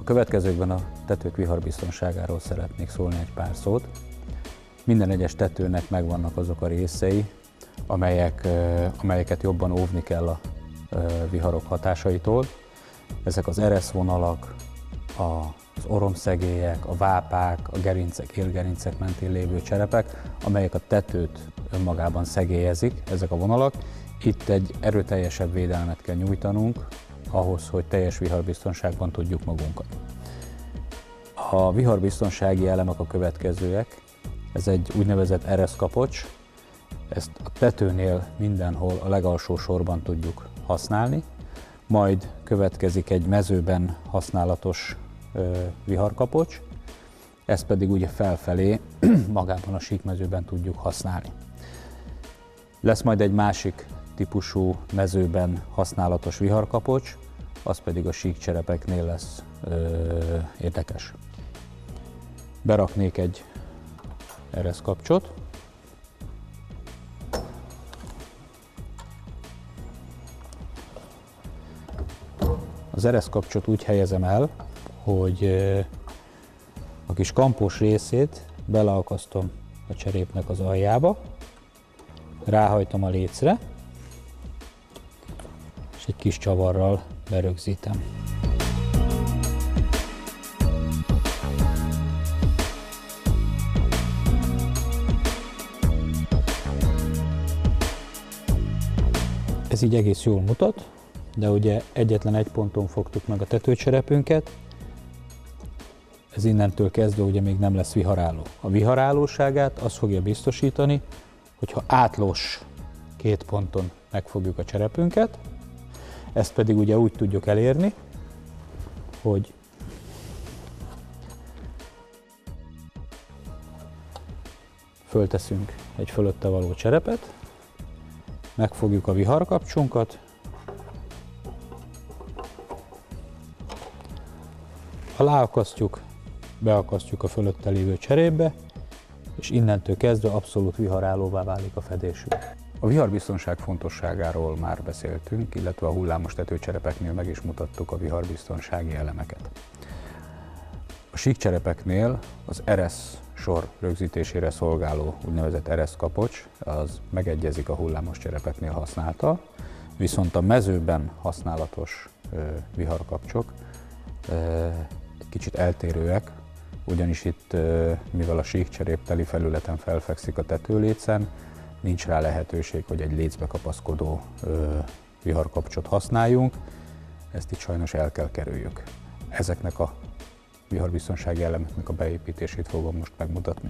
A következőkben a tetők viharbiztonságáról szeretnék szólni egy pár szót. Minden egyes tetőnek megvannak azok a részei, amelyeket jobban óvni kell a viharok hatásaitól. Ezek az ereszvonalak, az oromszegélyek, a vápák, a gerincek, élgerincek mentén lévő cserepek, amelyek a tetőt önmagában szegélyezik, ezek a vonalak. Itt egy erőteljesebb védelmet kell nyújtanunk ahhoz, hogy teljes viharbiztonságban tudjuk magunkat. A viharbiztonsági elemek a következőek. Ez egy úgynevezett ereszkapocs. Ezt a tetőnél mindenhol a legalsó sorban tudjuk használni. Majd következik egy mezőben használatos viharkapocs. Ezt pedig ugye felfelé magában a síkmezőben tudjuk használni. Lesz majd egy másik típusú mezőben használatos viharkapocs, az pedig a síkcserepeknél lesz érdekes. Beraknék egy ereszkapcsot. Az ereszkapcsot úgy helyezem el, hogy a kis kampós részét beleakasztom a cserépnek az aljába, ráhajtom a lécre, és egy kis csavarral berögzítem. Ez így egész jól mutat, de ugye egyetlen egy ponton fogtuk meg a tetőcserepünket, ez innentől kezdve ugye még nem lesz viharálló. A viharállóságát az fogja biztosítani, hogyha átlós két ponton megfogjuk a cserepünket, ezt pedig ugye úgy tudjuk elérni, hogy fölteszünk egy fölötte való cserepet, megfogjuk a viharkapcsunkat, aláakasztjuk, beakasztjuk a fölötte lévő cserépbe, és innentől kezdve abszolút viharállóvá válik a fedésünk. A viharbiztonság fontosságáról már beszéltünk, illetve a hullámos tetőcserepeknél meg is mutattuk a viharbiztonsági elemeket. A síkcserepeknél az eresz sor rögzítésére szolgáló úgynevezett ereszkapocs, az megegyezik a hullámos cserepeknél használtal, viszont a mezőben használatos viharkapcsok egy kicsit eltérőek, ugyanis itt, mivel a síkcserép teli felületen felfekszik a tetőlécen, nincs rá lehetőség, hogy egy lécbe kapaszkodó viharkapcsot használjunk, ezt itt sajnos el kell kerüljük. Ezeknek a viharbiztonsági elemeknek a beépítését fogom most megmutatni.